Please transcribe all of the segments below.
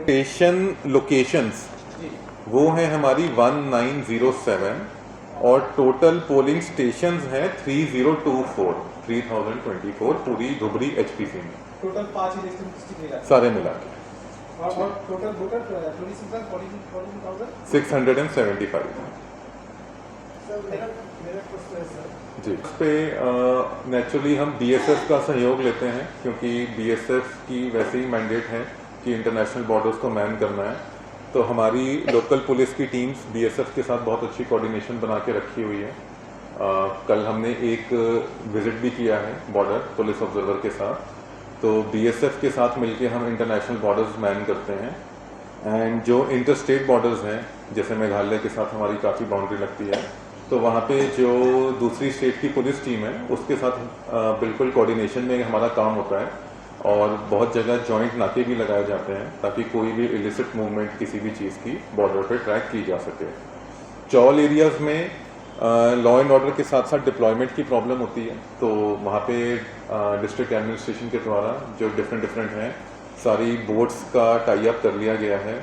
Station locations वो हैं हमारी 1907 और टोटल पोलिंग स्टेशंस हैं 3024 पूरी धुबरी एचपीसी में। टोटल 5 इलेक्शन डिस्ट्रिक्ट सारे मिला के और टोटल वोटर 26,000 675। सर मेरा क्वेश्चन है सर जी, इस पे नेचुरली हम बीएसएफ का सहयोग लेते हैं क्योंकि बीएसएफ की वैसे ही मैंडेट है कि इंटरनेशनल बॉर्डर्स को मैन करना है। तो हमारी लोकल पुलिस की टीम्स बीएसएफ के साथ बहुत अच्छी कोऑर्डिनेशन बना के रखी हुई है। कल हमने एक विजिट भी किया है बॉर्डर पुलिस ऑब्जर्वर के साथ। तो बीएसएफ के साथ मिलके हम इंटरनेशनल बॉर्डर्स मैन करते हैं। एंड जो इंटर स्टेट बॉर्डर्स हैं जैसे मेघालय के साथ हमारी काफ़ी बाउंड्री लगती है, तो वहाँ पे जो दूसरी स्टेट की पुलिस टीम है उसके साथ बिल्कुल कोऑर्डिनेशन में हमारा काम होता है और बहुत जगह जॉइंट नाके भी लगाए जाते हैं ताकि कोई भी इलिसिट मूवमेंट किसी भी चीज़ की बॉर्डर पे ट्रैक की जा सके। चौल एरियाज़ में लॉ एंड ऑर्डर के साथ साथ डिप्लॉयमेंट की प्रॉब्लम होती है, तो वहाँ पे डिस्ट्रिक्ट एडमिनिस्ट्रेशन के द्वारा जो डिफरेंट हैं सारी बोट्स का टाई अप कर लिया गया है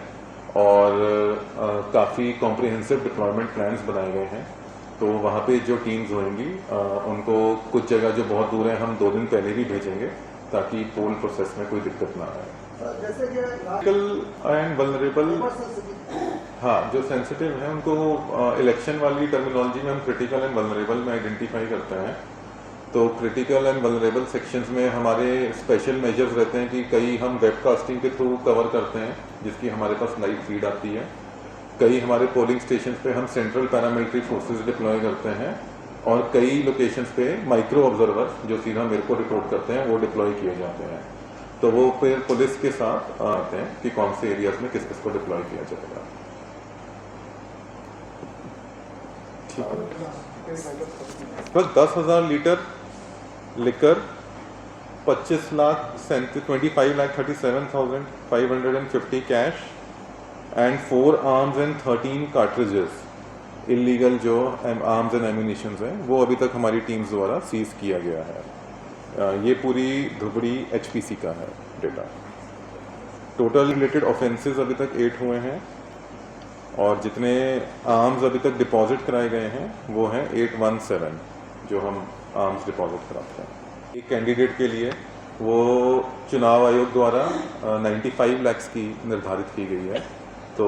और काफ़ी कॉम्प्रिहेंसिव डिप्लॉयमेंट प्लान्स बनाए गए हैं। तो वहाँ पे जो टीम्स होंगी उनको कुछ जगह जो बहुत दूर है हम 2 दिन पहले भी भेजेंगे ताकि पोल प्रोसेस में कोई दिक्कत ना आए। जैसे कि क्रिटिकल एंड वल्नरेबल, हाँ, जो सेंसिटिव है उनको इलेक्शन वाली टर्मिनोलॉजी में हम क्रिटिकल एंड वल्नरेबल में आइडेंटिफाई करते हैं। तो क्रिटिकल एंड वल्नरेबल सेक्शंस में हमारे स्पेशल मेजर्स रहते हैं कि कई हम वेबकास्टिंग के थ्रू कवर करते हैं जिसकी हमारे पास लाइव फीड आती है। कई हमारे पोलिंग स्टेशन पे हम सेंट्रल पैरामिलिट्री फोर्सेस डिप्लॉय करते हैं और कई लोकेशंस पे माइक्रो ऑब्जर्वर जो सीधा मेरे को रिपोर्ट करते हैं वो डिप्लॉय किए जाते हैं। तो वो फिर पुलिस के साथ आते हैं कि कौन से एरियाज में किस किस को डिप्लॉय किया जाएगा। बस 10,000 litre liquor, 25,37,550 cash and 4 arms and 13 cartridges illegal जो आर्म्स एंड एम्यूनिशंस हैं वो अभी तक हमारी टीम्स द्वारा सीज किया गया है। ये पूरी धुबरी एचपीसी का है डेटा। टोटल रिलेटेड ऑफेंसेस अभी तक 8 हुए हैं और जितने आर्म्स अभी तक डिपॉजिट कराए गए हैं वो हैं 817 जो हम आर्म्स डिपॉजिट कराते हैं। एक कैंडिडेट के लिए वो चुनाव आयोग द्वारा 95 लाख की निर्धारित की गई है। तो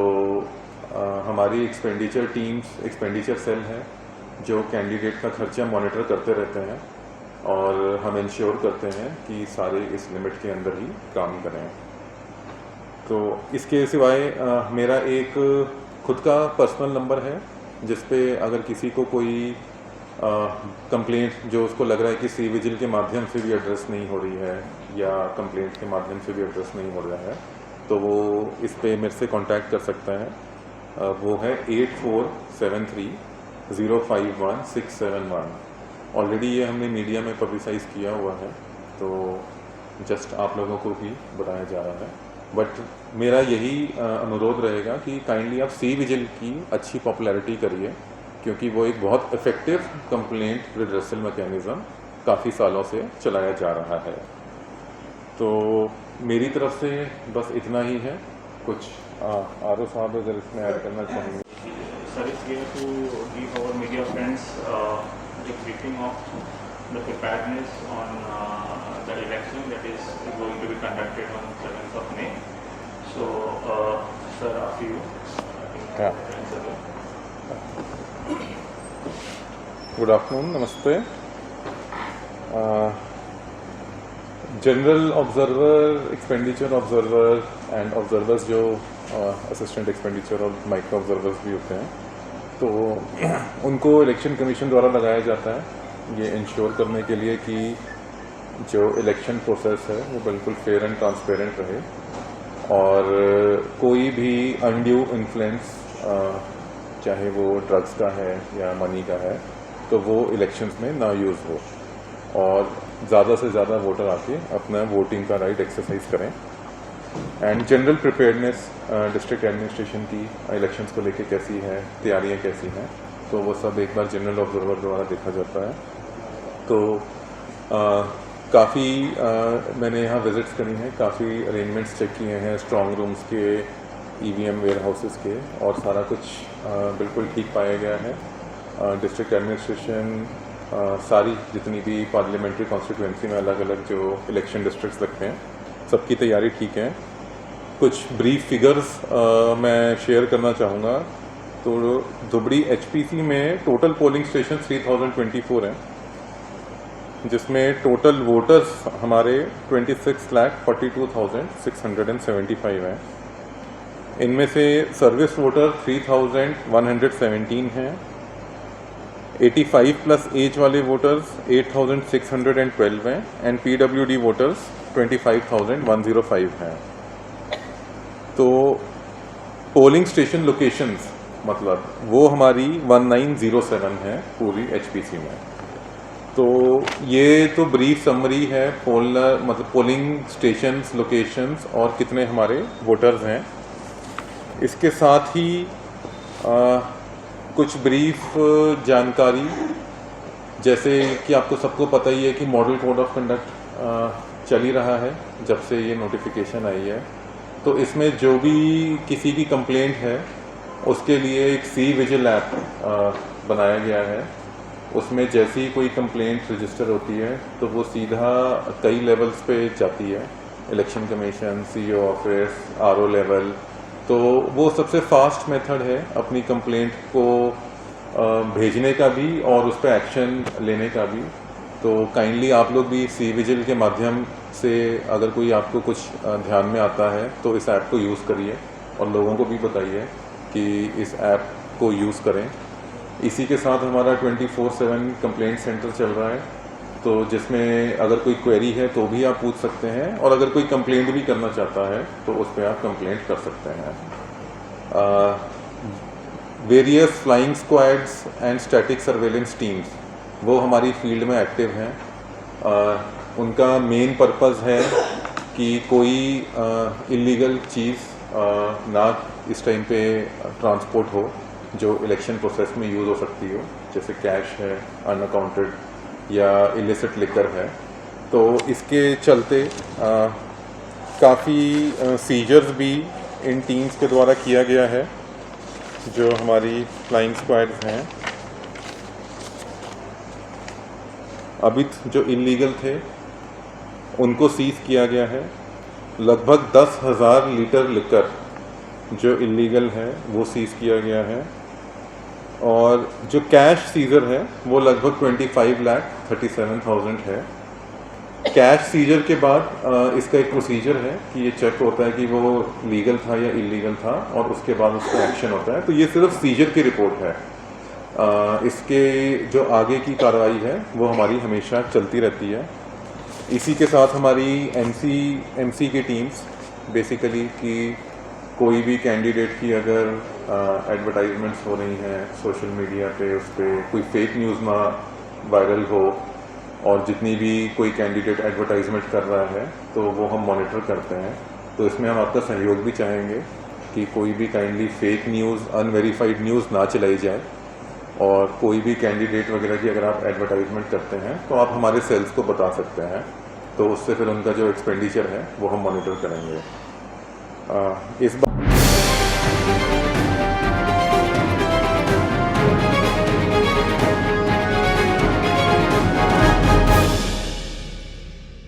हमारी एक्सपेंडिचर टीम्स, एक्सपेंडिचर सेल है जो कैंडिडेट का खर्चा मॉनिटर करते रहते हैं और हम इंश्योर करते हैं कि सारे इस लिमिट के अंदर ही काम करें। तो इसके सिवाय मेरा एक खुद का पर्सनल नंबर है जिस पे अगर किसी को कोई कंप्लेंट जो उसको लग रहा है कि सी विजिल के माध्यम से भी एड्रेस नहीं हो रही है या कंप्लेंट के माध्यम से भी एड्रेस नहीं हो रहा है तो वो इस पे मेरे से कांटेक्ट कर सकता है। वो है 8473051671। ऑलरेडी ये हमने मीडिया में पब्लिसाइज किया हुआ है तो जस्ट आप लोगों को भी बताया जा रहा है। बट मेरा यही अनुरोध रहेगा कि काइंडली आप सी विजिल की अच्छी पॉपुलैरिटी करिए क्योंकि वो एक बहुत इफेक्टिव कंप्लेंट रिड्रेसल मैकेनिज्म काफ़ी सालों से चलाया जा रहा है। तो मेरी तरफ से बस इतना ही है। कुछ आरो साहब अगर इसमें ऐड करना चाहेंगे। Sir is here to give our media friends a briefing of the preparedness on the election that is going to be conducted on 7th of May. So, sir, after you. Good afternoon, नमस्ते। General observer, expenditure observer and observers जो assistant expenditure और micro observers भी होते हैं तो उनको election commission द्वारा लगाया जाता है ये इंश्योर करने के लिए कि जो इलेक्शन प्रोसेस है वो बिल्कुल फेयर एंड ट्रांसपेरेंट रहे और कोई भी अनड्यू इन्फ्लुएंस चाहे वो ड्रग्स का है या मनी का है तो वो इलेक्शंस में ना यूज़ हो और ज़्यादा से ज़्यादा वोटर आके अपना वोटिंग का राइट एक्सरसाइज करें। And general preparedness district administration की इलेक्शंस को लेके कैसी है, तैयारियां कैसी हैं, तो वो सब एक बार जनरल ऑब्जर्वर द्वारा देखा जाता है। तो काफ़ी मैंने यहाँ विज़िट्स करी हैं, काफ़ी अरेंजमेंट्स चेक किए हैं स्ट्रॉन्ग रूम्स के, EVM वेयर हाउसेस के, और सारा कुछ बिल्कुल ठीक पाया गया है। डिस्ट्रिक्ट एडमिनिस्ट्रेशन सारी जितनी भी पार्लियामेंट्री कॉन्स्टिट्यूंसी में अलग अलग जो इलेक्शन डिस्ट्रिक्ट्स लगते हैं, सबकी तैयारी ठीक है। कुछ ब्रीफ फिगर्स मैं शेयर करना चाहूँगा। तो धुबड़ी HPC में टोटल पोलिंग स्टेशन 3024 हैं, जिसमें टोटल वोटर्स हमारे 26,42,675 हैं। इनमें से सर्विस वोटर 3,117 हैं। 85+ एज वाले वोटर्स 8,612 हैं एंड PWD वोटर्स 25,105 हैं। तो पोलिंग स्टेशन लोकेशंस मतलब वो हमारी 1907 है पूरी HPC में। तो ये तो ब्रीफ समरी है पोलिंग स्टेशंस लोकेशंस और कितने हमारे वोटर्स हैं। इसके साथ ही कुछ ब्रीफ जानकारी, जैसे कि आपको सबको पता ही है कि मॉडल कोड ऑफ कंडक्ट चल ही रहा है जब से ये नोटिफिकेशन आई है। तो इसमें जो भी किसी की कंप्लेंट है उसके लिए एक C-विजिल ऐप बनाया गया है। उसमें जैसी ही कोई कंप्लेंट रजिस्टर होती है तो वो सीधा कई लेवल्स पे जाती है, election commission, CO office, RO level. तो वो सबसे फास्ट मेथड है अपनी कंप्लेंट को भेजने का भी और उस पर एक्शन लेने का भी। तो काइंडली आप लोग भी C-विजिल के माध्यम से अगर कोई आपको कुछ ध्यान में आता है तो इस ऐप को यूज़ करिए और लोगों को भी बताइए कि इस ऐप को यूज़ करें। इसी के साथ हमारा 24/7 कंप्लेंट सेंटर चल रहा है, तो जिसमें अगर कोई क्वेरी है तो भी आप पूछ सकते हैं, और अगर कोई कंप्लेंट भी करना चाहता है तो उस पर आप कंप्लेंट कर सकते हैं। Various flying squads and static surveillance teams वो हमारी फील्ड में एक्टिव हैं। उनका मेन पर्पस है कि कोई इलीगल चीज़ ना इस टाइम पे ट्रांसपोर्ट हो जो इलेक्शन प्रोसेस में यूज़ हो सकती हो, जैसे कैश है, अनअकाउंटेड या इलिसिट लिकर है। तो इसके चलते काफ़ी सीजर्स भी इन टीम्स के द्वारा किया गया है। जो हमारी फ्लाइंग स्क्वाड्स हैं अभी जो इलीगल थे उनको सीज किया गया है। लगभग 10,000 लीटर लिकर जो इलीगल है वो सीज किया गया है, और जो कैश सीजर है वो लगभग 25,37,000 है। कैश सीजर के बाद इसका एक प्रोसीजर है कि ये चेक होता है कि वो लीगल था या इलीगल था, और उसके बाद उसका एक्शन होता है। तो ये सिर्फ सीजर की रिपोर्ट है। इसके जो आगे की कार्रवाई है वो हमारी हमेशा चलती रहती है। इसी के साथ हमारी MC की टीम्स बेसिकली कि कोई भी कैंडिडेट की अगर एडवर्टाइजमेंट्स हो रही हैं सोशल मीडिया पे, उस पर कोई फेक न्यूज़ ना वायरल हो, और जितनी भी कोई कैंडिडेट एडवर्टाइजमेंट कर रहा है तो वो हम मॉनिटर करते हैं। तो इसमें हम आपका सहयोग भी चाहेंगे कि कोई भी kindly fake news, unverified news ना चलाई जाए, और कोई भी कैंडिडेट वगैरह की अगर आप एडवर्टाइजमेंट करते हैं तो आप हमारे सेल्स को बता सकते हैं, तो उससे फिर उनका जो एक्सपेंडिचर है वो हम मॉनिटर करेंगे। इस बार